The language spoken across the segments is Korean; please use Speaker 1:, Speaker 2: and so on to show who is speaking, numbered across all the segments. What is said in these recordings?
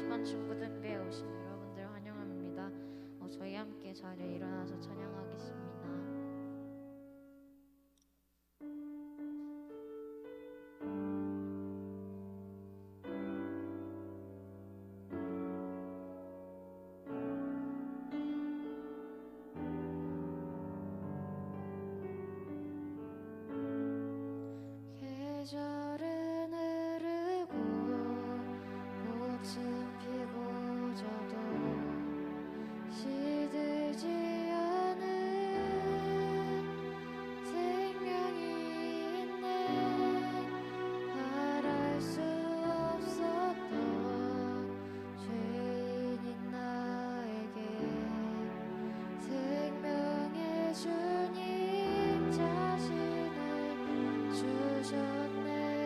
Speaker 1: 시간 중고등부에 오신 여러분들 환영합니다. 저희 함께 자리에 일어나서 찬양하겠습니다. 계절은 흐르고 꽃은 피고 져도 시들지 않은 생명이 있네. 바랄 수 없었던 죄인인 나에게 생명의 주님 자신을 주셨네.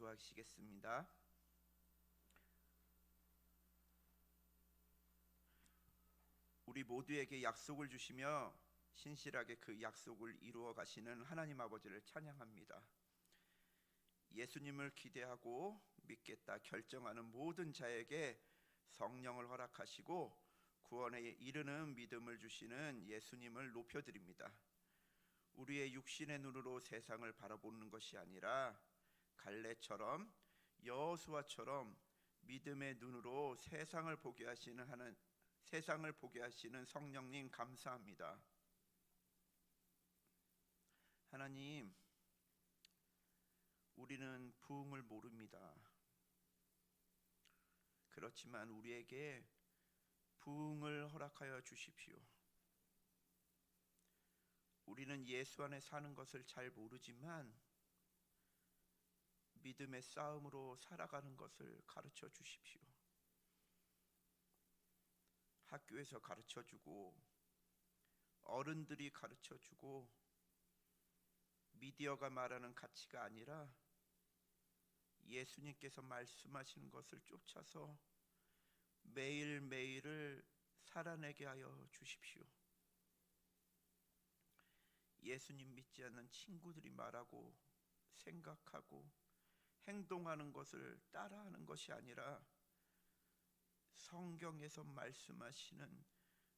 Speaker 2: 기도하시겠습니다. 우리 모두에게 약속을 주시며 신실하게 그 약속을 이루어 가시는 하나님 아버지를 찬양합니다. 예수님을 기대하고 믿겠다 결정하는 모든 자에게 성령을 허락하시고 구원에 이르는 믿음을 주시는 예수님을 높여드립니다. 우리의 육신의 눈으로 세상을 바라보는 것이 아니라 갈렙처럼 여호수아처럼 믿음의 눈으로 세상을 보게 하시는 성령님 감사합니다. 하나님, 우리는 부흥을 모릅니다. 그렇지만 우리에게 부흥을 허락하여 주십시오. 우리는 예수 안에 사는 것을 잘 모르지만 믿음의 싸움으로 살아가는 것을 가르쳐 주십시오. 학교에서 가르쳐 주고 어른들이 가르쳐 주고 미디어가 말하는 가치가 아니라 예수님께서 말씀하시는 것을 쫓아서 매일매일을 살아내게 하여 주십시오. 예수님 믿지 않는 친구들이 말하고 생각하고 행동하는 것을 따라하는 것이 아니라 성경에서 말씀하시는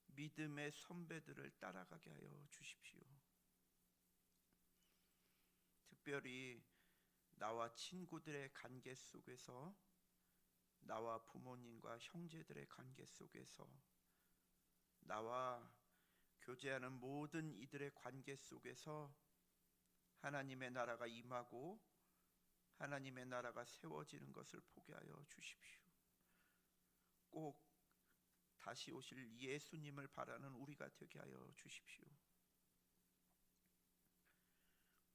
Speaker 2: 믿음의 선배들을 따라가게 하여 주십시오. 특별히 나와 친구들의 관계 속에서, 나와 부모님과 형제들의 관계 속에서, 나와 교제하는 모든 이들의 관계 속에서 하나님의 나라가 임하고 하나님의 나라가 세워지는 것을 보게 하여 주십시오. 꼭 다시 오실 예수님을 바라는 우리가 되게 하여 주십시오.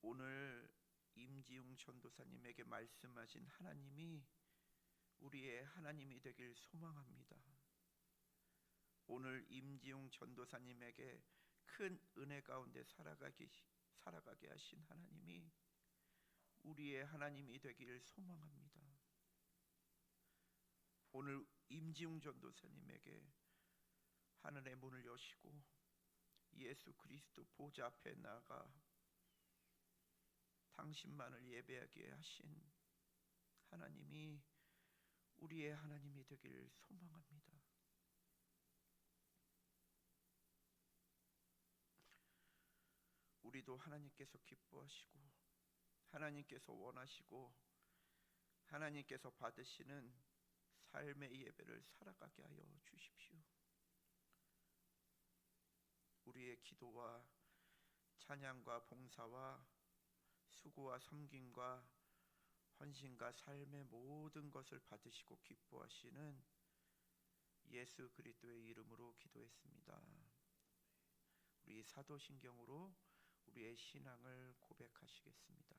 Speaker 2: 오늘 임지웅 전도사님에게 말씀하신 하나님이 우리의 하나님이 되길 소망합니다. 오늘 임지웅 전도사님에게 큰 은혜 가운데 살아가게 하신 하나님이 우리의 하나님이 되길 소망합니다. 오늘 임지웅 전도사님에게 하늘의 문을 여시고 예수 그리스도 보좌 앞에 나가 당신만을 예배하게 하신 하나님이 우리의 하나님이 되길 소망합니다. 우리도 하나님께서 기뻐하시고 하나님께서 원하시고 하나님께서 받으시는 삶의 예배를 살아가게 하여 주십시오. 우리의 기도와 찬양과 봉사와 수고와 섬김과 헌신과 삶의 모든 것을 받으시고 기뻐하시는 예수 그리스도의 이름으로 기도했습니다. 우리 사도신경으로 우리의 신앙을 고백하시겠습니다.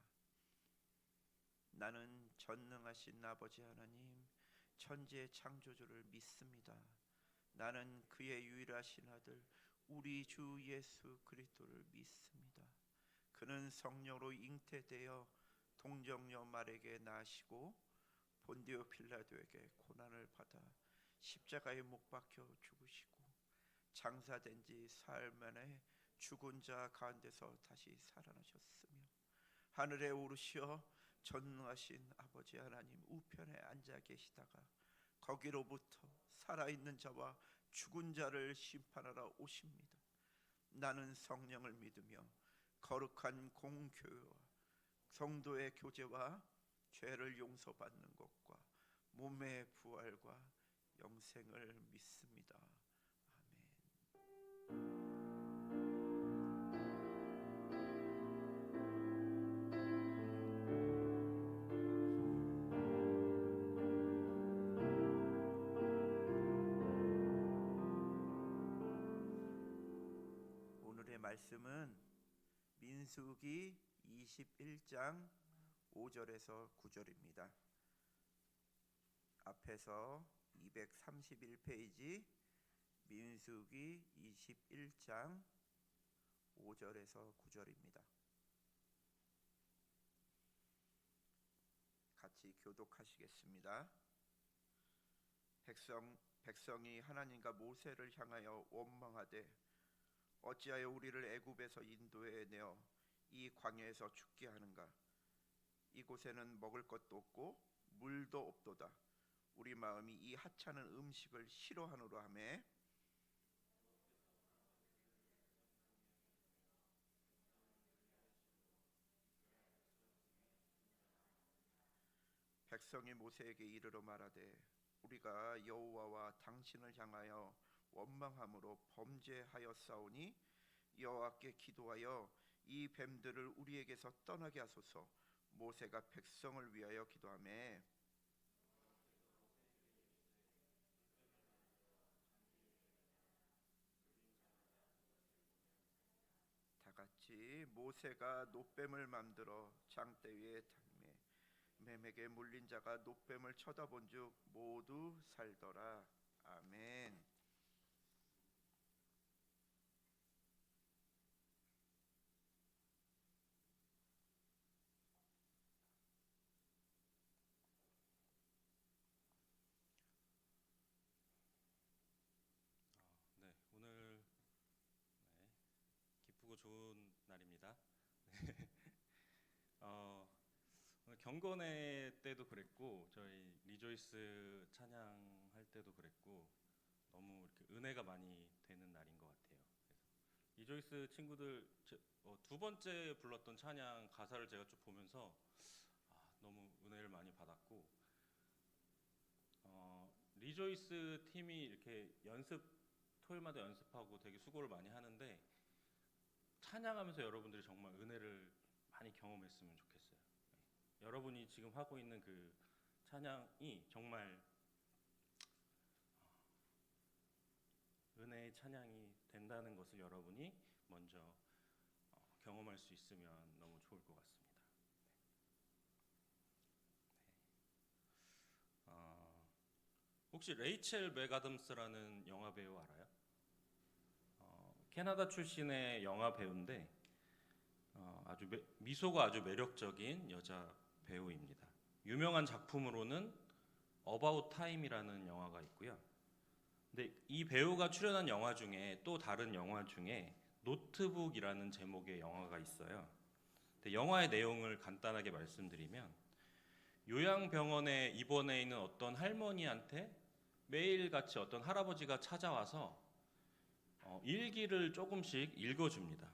Speaker 2: 나는 전능하신 아버지 하나님 천지의 창조주를 믿습니다. 나는 그의 유일하신 아들 우리 주 예수 그리스도를 믿습니다. 그는 성령으로 잉태되어 동정녀 마리아에게 나시고 본디오 필라도에게 고난을 받아 십자가에 못 박혀 죽으시고 장사된 지 사흘 만에 죽은 자 가운데서 다시 살아나셨으며 하늘에 오르시어 전능하신 아버지 하나님 우편에 앉아 계시다가 거기로부터 살아있는 자와 죽은 자를 심판하러 오십니다. 나는 성령을 믿으며 거룩한 공교회와 성도의 교제와 죄를 용서받는 것과 몸의 부활과 영생을 믿습니다. 아멘. 오늘의 말씀은 민수기 21장 5절에서 9절입니다. 앞에서 231페이지 민수기 21장 5절에서 9절입니다. 같이 같이 교독하시겠습니다. 백성이 하나님과 모세를 향하여 원망하되 어찌하여 우리를 애굽에서 인도해 내어 이 광야에서 죽게 하는가? 이곳에는 먹을 것도 없고 물도 없도다. 우리 마음이 이 하찮은 음식을 싫어하노라 하매 백성이 모세에게 이르러 말하되 우리가 여호와와 당신을 향하여 원망함으로 범죄하였사오니 여호와께 기도하여 이 뱀들을 우리에게서 떠나게 하소서. 모세가 백성을 위하여 기도하매 다 같이 모세가 놋뱀을 만들어 장대 위에 탔매 뱀에게 물린 자가 놋뱀을 쳐다본즉 모두 살더라. 아멘.
Speaker 3: 네, 오늘 기쁘고 좋은 날입니다. 오늘 경건회 때도 그랬고 저희 리조이스 찬양할 때도 그랬고 너무 이렇게 은혜가 많이 되는 날인 것 같아요. 그래서 리조이스 친구들 두 번째 불렀던 찬양 가사를 제가 쭉 보면서 너무 은혜를 많이 받았고 리조이스 팀이 이렇게 토요일마다 연습하고 되게 수고를 많이 하는데 찬양하면서 여러분들이 정말 은혜를 많이 경험했으면 좋겠어요. 여러분이 지금 하고 있는 그 찬양이 정말 은혜의 찬양이 된다는 것을 여러분이 먼저 경험할 수 있으면 너무 좋을 것 같습니다. 혹시 레이첼 맥아담스라는 영화 배우 알아요? 캐나다 출신의 영화 배우인데 아주 미소가 아주 매력적인 여자 배우입니다. 유명한 작품으로는 About Time이라는 영화가 있고요. 근데 이 배우가 출연한 영화 중에 또 다른 영화 중에 노트북이라는 제목의 영화가 있어요. 근데 영화의 내용을 간단하게 말씀드리면 요양병원에 입원해 있는 어떤 할머니한테 매일같이 어떤 할아버지가 찾아와서 일기를 조금씩 읽어줍니다.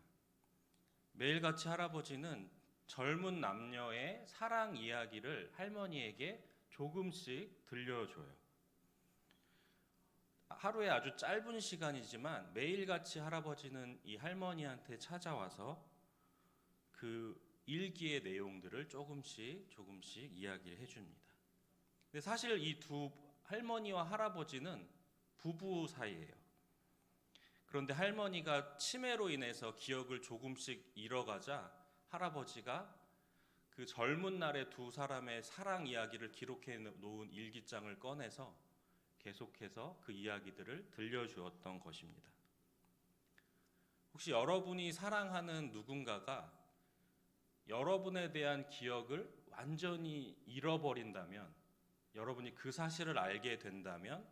Speaker 3: 매일같이 할아버지는 젊은 남녀의 사랑 이야기를 할머니에게 조금씩 들려줘요. 하루에 아주 짧은 시간이지만 매일같이 할아버지는 이 할머니한테 찾아와서 그 일기의 내용들을 조금씩 이야기를 해줍니다. 근데 사실 이 두 할머니와 할아버지는 부부 사이예요. 그런데 할머니가 치매로 인해서 기억을 조금씩 잃어가자 할아버지가 그 젊은 날의 두 사람의 사랑 이야기를 기록해 놓은 일기장을 꺼내서 계속해서 그 이야기들을 들려주었던 것입니다. 혹시 여러분이 사랑하는 누군가가 여러분에 대한 기억을 완전히 잃어버린다면, 여러분이 그 사실을 알게 된다면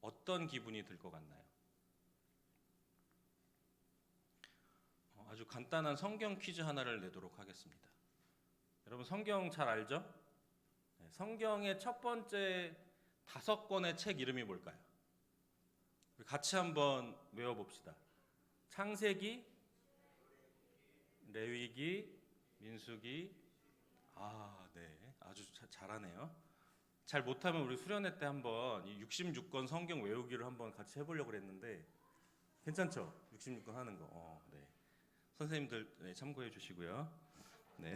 Speaker 3: 어떤 기분이 들 것 같나요? 아주 간단한 성경 퀴즈 하나를 내도록 하겠습니다. 여러분 성경 잘 알죠? 네, 성경의 첫 번째 5권의 책 이름이 뭘까요? 같이 한번 외워봅시다. 창세기, 레위기, 민수기. 네, 아주 잘하네요. 잘 못하면 우리 수련회 때 한번 이 66권 성경 외우기를 한번 같이 해보려고 했는데 괜찮죠? 66권 하는 거. 네. 선생님들 참고해 주시고요. 네.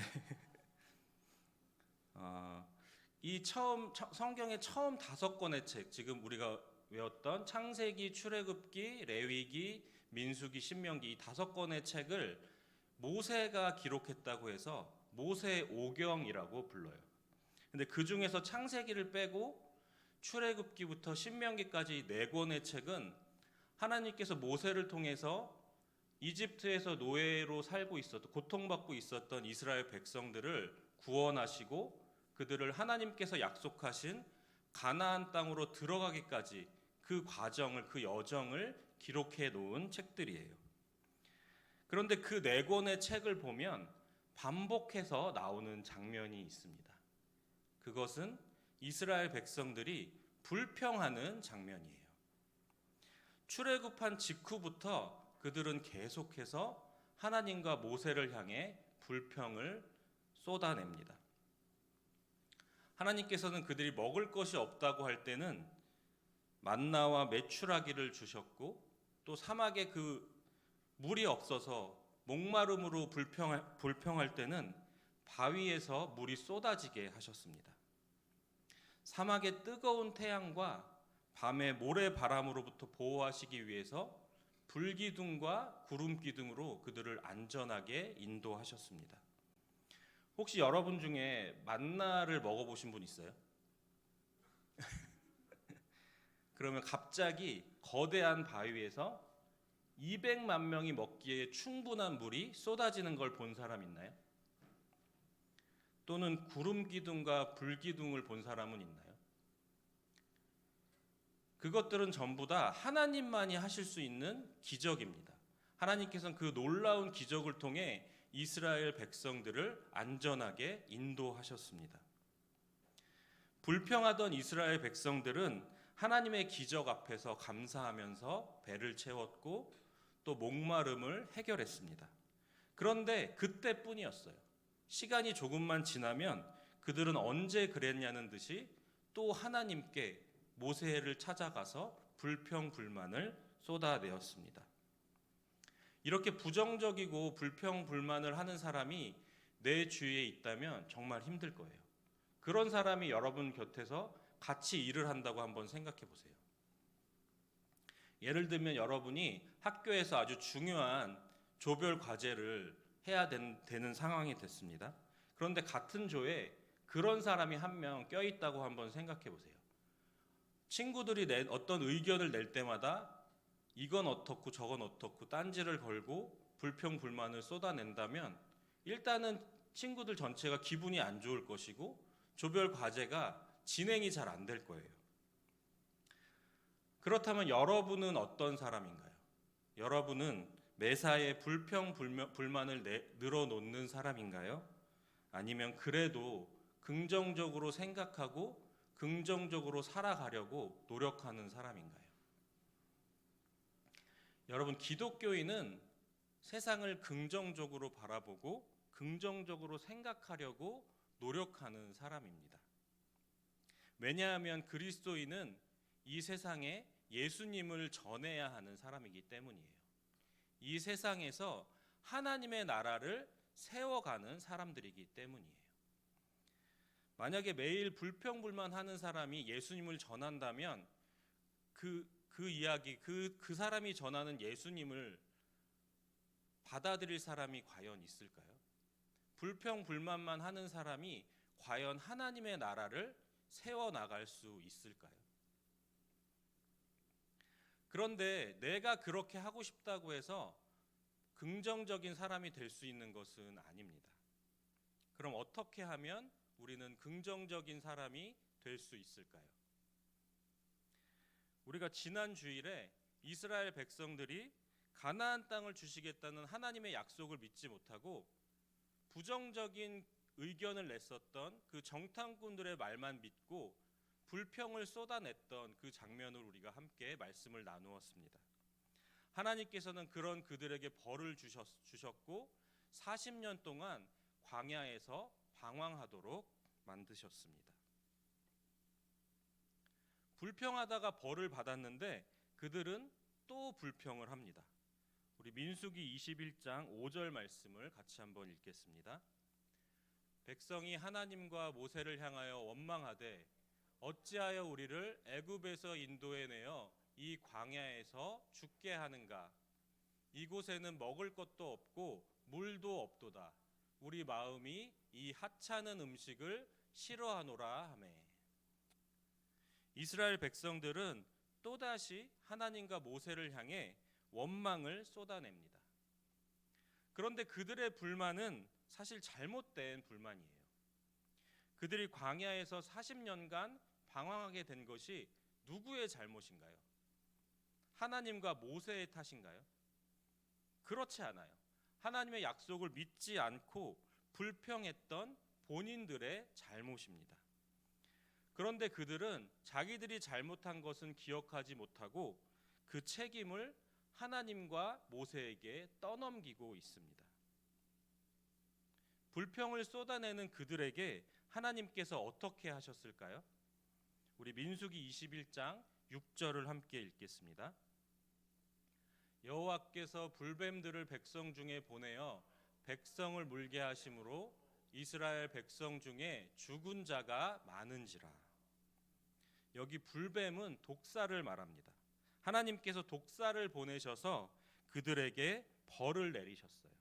Speaker 3: 이 성경의 처음 5권의 책, 지금 우리가 외웠던 창세기, 출애굽기, 레위기, 민수기, 신명기 이 5권의 책을 모세가 기록했다고 해서 모세 오경이라고 불러요. 근데 그 중에서 창세기를 빼고 출애굽기부터 신명기까지 4권의 책은 하나님께서 모세를 통해서 이집트에서 노예로 살고 있었던, 고통받고 있었던 이스라엘 백성들을 구원하시고 그들을 하나님께서 약속하신 가나안 땅으로 들어가기까지 그 과정을, 그 여정을 기록해 놓은 책들이에요. 그런데 그 네 권의 책을 보면 반복해서 나오는 장면이 있습니다. 그것은 이스라엘 백성들이 불평하는 장면이에요. 출애굽한 직후부터 그들은 계속해서 하나님과 모세를 향해 불평을 쏟아냅니다. 하나님께서는 그들이 먹을 것이 없다고 할 때는 만나와 메추라기를 주셨고, 또 사막에 그 물이 없어서 목마름으로 불평할 때는 바위에서 물이 쏟아지게 하셨습니다. 사막의 뜨거운 태양과 밤의 모래바람으로부터 보호하시기 위해서 불기둥과 구름기둥으로 그들을 안전하게 인도하셨습니다. 혹시 여러분 중에 만나를 먹어보신 분 있어요? 그러면 갑자기 거대한 바위에서 200만 명이 먹기에 충분한 물이 쏟아지는 걸 본 사람 있나요? 또는 구름기둥과 불기둥을 본 사람은 있나요? 그것들은 전부 다 하나님만이 하실 수 있는 기적입니다. 하나님께서는 그 놀라운 기적을 통해 이스라엘 백성들을 안전하게 인도하셨습니다. 불평하던 이스라엘 백성들은 하나님의 기적 앞에서 감사하면서 배를 채웠고 또 목마름을 해결했습니다. 그런데 그때뿐이었어요. 시간이 조금만 지나면 그들은 언제 그랬냐는 듯이 또 하나님께 모세를 찾아가서 불평불만을 쏟아내었습니다. 이렇게 부정적이고 불평불만을 하는 사람이 내 주위에 있다면 정말 힘들 거예요. 그런 사람이 여러분 곁에서 같이 일을 한다고 한번 생각해 보세요. 예를 들면 여러분이 학교에서 아주 중요한 조별 과제를 해야 되는 상황이 됐습니다. 그런데 같은 조에 그런 사람이 한 명 껴있다고 한번 생각해 보세요. 친구들이 어떤 의견을 낼 때마다 이건 어떻고 저건 어떻고 딴지를 걸고 불평불만을 쏟아낸다면 일단은 친구들 전체가 기분이 안 좋을 것이고 조별 과제가 진행이 잘 안 될 거예요. 그렇다면 여러분은 어떤 사람인가요? 여러분은 매사에 불평불만을 늘어놓는 사람인가요? 아니면 그래도 긍정적으로 생각하고 긍정적으로 살아가려고 노력하는 사람인가요? 여러분, 기독교인은 세상을 긍정적으로 바라보고 긍정적으로 생각하려고 노력하는 사람입니다. 왜냐하면 그리스도인은 이 세상에 예수님을 전해야 하는 사람이기 때문이에요. 이 세상에서 하나님의 나라를 세워가는 사람들이기 때문이에요. 만약에 매일 불평불만하는 사람이 예수님을 전한다면 그 사람이 전하는 예수님을 받아들일 사람이 과연 있을까요? 불평불만만 하는 사람이 과연 하나님의 나라를 세워나갈 수 있을까요? 그런데 내가 그렇게 하고 싶다고 해서 긍정적인 사람이 될 수 있는 것은 아닙니다. 그럼 어떻게 하면 우리는 긍정적인 사람이 될 수 있을까요? 우리가 지난 주일에 이스라엘 백성들이 가나안 땅을 주시겠다는 하나님의 약속을 믿지 못하고 부정적인 의견을 냈었던 그 정탐꾼들의 말만 믿고 불평을 쏟아냈던 그 장면을 우리가 함께 말씀을 나누었습니다. 하나님께서는 그런 그들에게 벌을 주셨고 40년 동안 광야에서 방황하도록 만드셨습니다. 불평하다가 벌을 받았는데 그들은 또 불평을 합니다. 우리 민수기 21장 5절 말씀을 같이 한번 읽겠습니다. 백성이 하나님과 모세를 향하여 원망하되 어찌하여 우리를 애굽에서 인도해 내어 이 광야에서 죽게 하는가? 이곳에는 먹을 것도 없고 물도 없도다. 우리 마음이 이 하찮은 음식을 싫어하노라 하매. 이스라엘 백성들은 또다시 하나님과 모세를 향해 원망을 쏟아냅니다. 그런데 그들의 불만은 사실 잘못된 불만이에요. 그들이 광야에서 40년간 방황하게 된 것이 누구의 잘못인가요? 하나님과 모세의 탓인가요? 그렇지 않아요. 하나님의 약속을 믿지 않고 불평했던 본인들의 잘못입니다. 그런데 그들은 자기들이 잘못한 것은 기억하지 못하고 그 책임을 하나님과 모세에게 떠넘기고 있습니다. 불평을 쏟아내는 그들에게 하나님께서 어떻게 하셨을까요? 우리 민수기 21장 6절을 함께 읽겠습니다. 여호와께서 불뱀들을 백성 중에 보내어 백성을 물게 하심으로 이스라엘 백성 중에 죽은 자가 많은지라. 여기 불뱀은 독사를 말합니다. 하나님께서 독사를 보내셔서 그들에게 벌을 내리셨어요.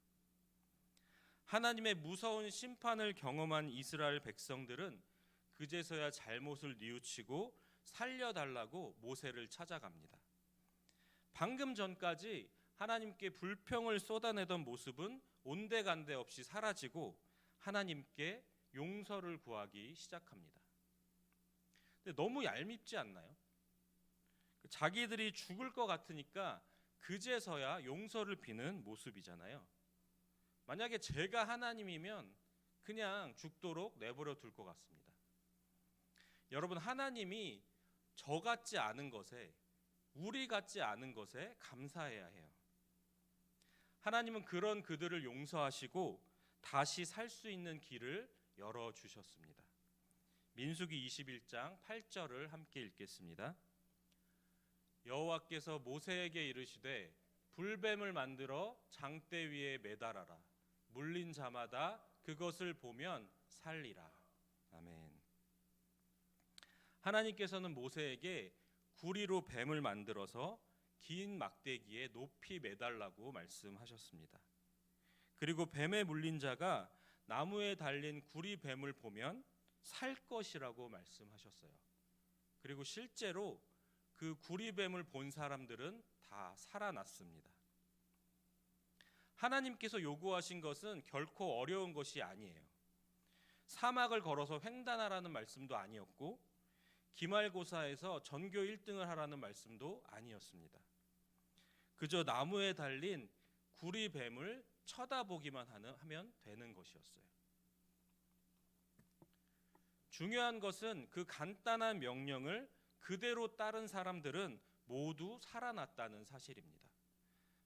Speaker 3: 하나님의 무서운 심판을 경험한 이스라엘 백성들은 그제서야 잘못을 뉘우치고 살려달라고 모세를 찾아갑니다. 방금 전까지 하나님께 불평을 쏟아내던 모습은 온데간데 없이 사라지고 하나님께 용서를 구하기 시작합니다. 근데 너무 얄밉지 않나요? 자기들이 죽을 것 같으니까 그제서야 용서를 비는 모습이잖아요. 만약에 제가 하나님이면 그냥 죽도록 내버려 둘 것 같습니다. 여러분, 하나님이 저 같지 않은 것에, 우리 같지 않은 것에 감사해야 해요. 하나님은 그런 그들을 용서하시고 다시 살 수 있는 길을 열어주셨습니다. 민수기 21장 8절을 함께 읽겠습니다. 여호와께서 모세에게 이르시되 불뱀을 만들어 장대 위에 매달아라. 물린 자마다 그것을 보면 살리라. 아멘. 하나님께서는 모세에게 구리로 뱀을 만들어서 긴 막대기에 높이 매달라고 말씀하셨습니다. 그리고 뱀에 물린 자가 나무에 달린 구리 뱀을 보면 살 것이라고 말씀하셨어요. 그리고 실제로 그 구리 뱀을 본 사람들은 다 살아났습니다. 하나님께서 요구하신 것은 결코 어려운 것이 아니에요. 사막을 걸어서 횡단하라는 말씀도 아니었고 기말고사에서 전교 1등을 하라는 말씀도 아니었습니다. 그저 나무에 달린 구리 뱀을 쳐다보기만 하면 되는 것이었어요. 중요한 것은 그 간단한 명령을 그대로 따른 사람들은 모두 살아났다는 사실입니다.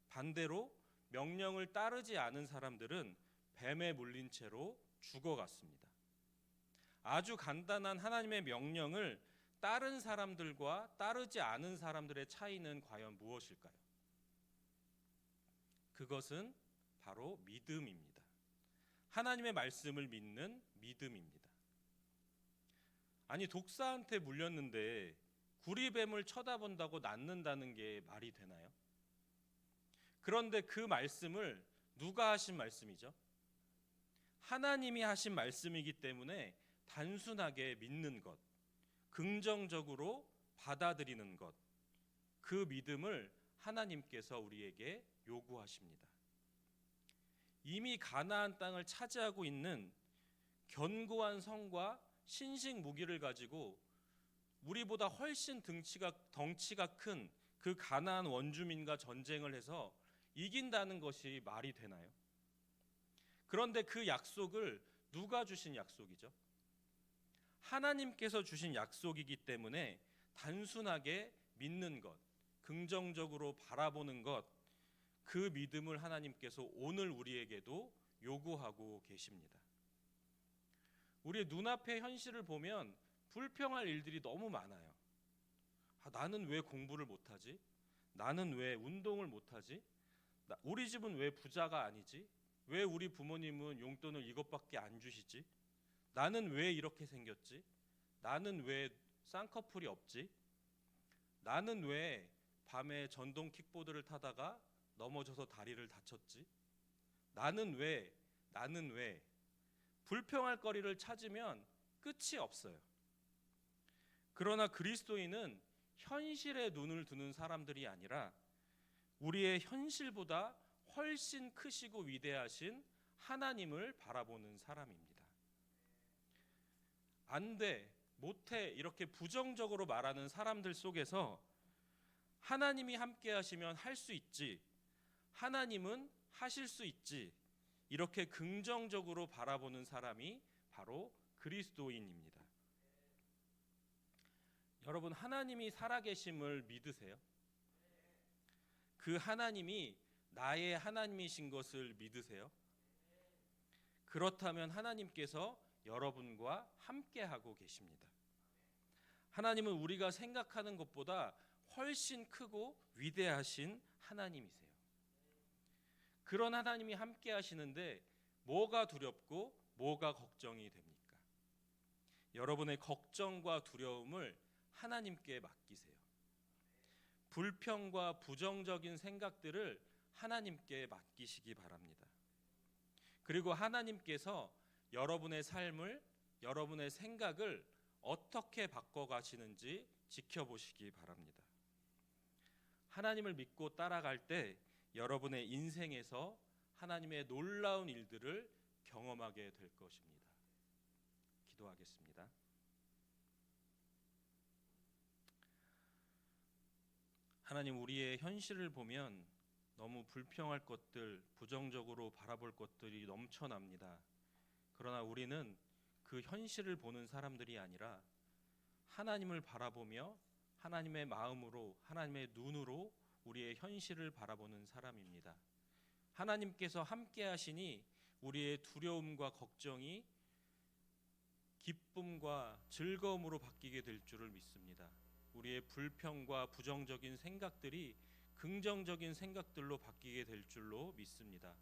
Speaker 3: 반대로 명령을 따르지 않은 사람들은 뱀에 물린 채로 죽어갔습니다. 아주 간단한 하나님의 명령을 따른 사람들과 따르지 않은 사람들의 차이는 과연 무엇일까요? 그것은 바로 믿음입니다. 하나님의 말씀을 믿는 믿음입니다. 아니, 독사한테 물렸는데 구리뱀을 쳐다본다고 낫는다는 게 말이 되나요? 그런데 그 말씀을 누가 하신 말씀이죠? 하나님이 하신 말씀이기 때문에 단순하게 믿는 것, 긍정적으로 받아들이는 것, 그 믿음을 하나님께서 우리에게 요구하십니다. 이미 가나안 땅을 차지하고 있는 견고한 성과 신식 무기를 가지고 우리보다 훨씬 덩치가 큰 그 가나안 원주민과 전쟁을 해서 이긴다는 것이 말이 되나요? 그런데 그 약속을 누가 주신 약속이죠? 하나님께서 주신 약속이기 때문에 단순하게 믿는 것, 긍정적으로 바라보는 것, 그 믿음을 하나님께서 오늘 우리에게도 요구하고 계십니다. 우리의 눈앞의 현실을 보면 불평할 일들이 너무 많아요. 나는 왜 공부를 못하지? 나는 왜 운동을 못하지? 우리 집은 왜 부자가 아니지? 왜 우리 부모님은 용돈을 이것밖에 안 주시지? 나는 왜 이렇게 생겼지? 나는 왜 쌍꺼풀이 없지? 나는 왜 밤에 전동 킥보드를 타다가 넘어져서 다리를 다쳤지? 나는 왜 불평할 거리를 찾으면 끝이 없어요. 그러나 그리스도인은 현실에 눈을 두는 사람들이 아니라 우리의 현실보다 훨씬 크시고 위대하신 하나님을 바라보는 사람입니다. 안 돼, 못해 이렇게 부정적으로 말하는 사람들 속에서 하나님이 함께 하시면 할 수 있지, 하나님은 하실 수 있지, 이렇게 긍정적으로 바라보는 사람이 바로 그리스도인입니다. 여러분, 하나님이 살아계심을 믿으세요? 그 하나님이 나의 하나님이신 것을 믿으세요? 그렇다면 하나님께서 여러분과 함께하고 계십니다. 하나님은 우리가 생각하는 것보다 훨씬 크고 위대하신 하나님이세요. 그런 하나님이 함께 하시는데 뭐가 두렵고 뭐가 걱정이 됩니까? 여러분의 걱정과 두려움을 하나님께 맡기세요. 불평과 부정적인 생각들을 하나님께 맡기시기 바랍니다. 그리고 하나님께서 여러분의 삶을, 여러분의 생각을 어떻게 바꿔가시는지 지켜보시기 바랍니다. 하나님을 믿고 따라갈 때 여러분의 인생에서 하나님의 놀라운 일들을 경험하게 될 것입니다. 기도하겠습니다. 하나님, 우리의 현실을 보면 너무 불평할 것들, 부정적으로 바라볼 것들이 넘쳐납니다. 그러나 우리는 그 현실을 보는 사람들이 아니라 하나님을 바라보며 하나님의 마음으로, 하나님의 눈으로 우리의 현실을 바라보는 사람입니다. 하나님께서 함께 하시니 우리의 두려움과 걱정이 기쁨과 즐거움으로 바뀌게 될 줄을 믿습니다. 우리의 불평과 부정적인 생각들이 긍정적인 생각들로 바뀌게 될 줄로 믿습니다.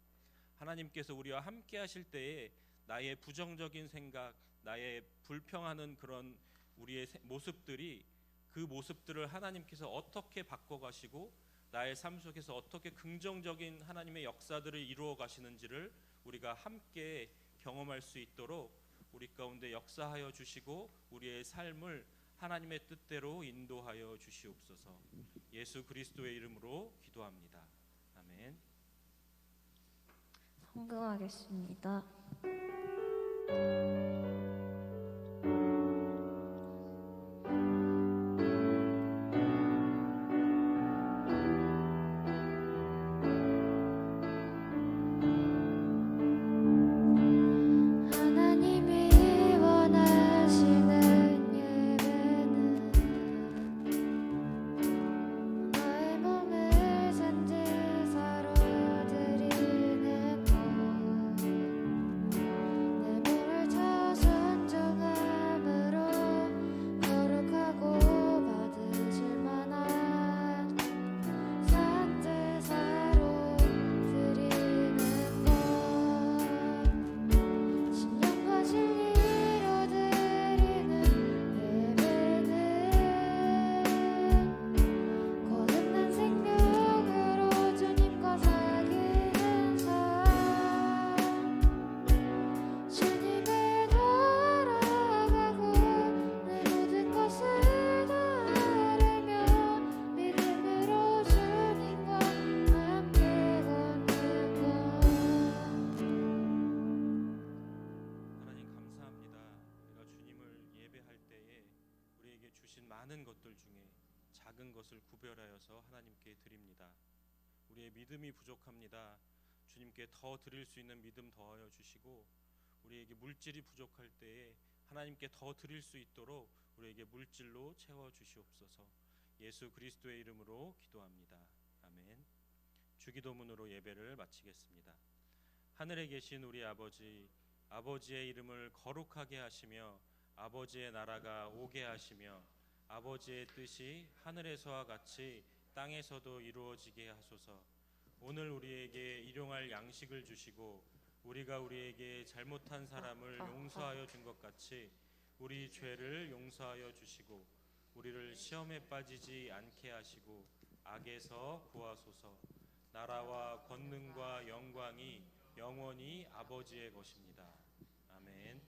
Speaker 3: 하나님께서 우리와 함께 하실 때에 나의 부정적인 생각, 나의 불평하는 그런 우리의 모습들이, 그 모습들을 하나님께서 어떻게 바꿔가시고 나의 삶 속에서 어떻게 긍정적인 하나님의 역사들을 이루어 가시는지를 우리가 함께 경험할 수 있도록 우리 가운데 역사하여 주시고 우리의 삶을 하나님의 뜻대로 인도하여 주시옵소서. 예수 그리스도의 이름으로 기도합니다. 아멘.
Speaker 1: 헌금하겠습니다. 하나님이 원하시는 예배는 나의 몸을 산제사로 드리는 것, 내 몸을 쳐 순종함으로 거룩하고 받으실 만한 산제사로 드리는 것, 신령과 진리로 드리는 예배는 거듭난 생명으로 주님과 사귀는 삶, 주님을 돌아가고 내 모든 것을 다하려며 믿음으로 주님과 함께 걷는 것.
Speaker 3: 하나님 감사합니다. 우리가 주님을 예배할 때에 우리에게 주신 많은 것들 중에 작은 것을 구별하여서 하나님께 드립니다. 우리의 믿음이 부족합니다. 주님께 더 드릴 수 있는 믿음 더하여 주시고, 우리에게 물질이 부족할 때에 하나님께 더 드릴 수 있도록 우리에게 물질로 채워 주시옵소서. 예수 그리스도의 이름으로 기도합니다. 아멘. 주기도문으로 예배를 마치겠습니다. 하늘에 계신 우리 아버지, 아버지의 이름을 거룩하게 하시며 아버지의 나라가 오게 하시며 아버지의 뜻이 하늘에서와 같이 땅에서도 이루어지게 하소서. 오늘 우리에게 일용할 양식을 주시고 우리가 우리에게 잘못한 사람을 용서하여 준 것 같이 우리 죄를 용서하여 주시고 우리를 시험에 빠지지 않게 하시고 악에서 구하소서. 나라와 권능과 영광이 영원히 아버지의 것입니다.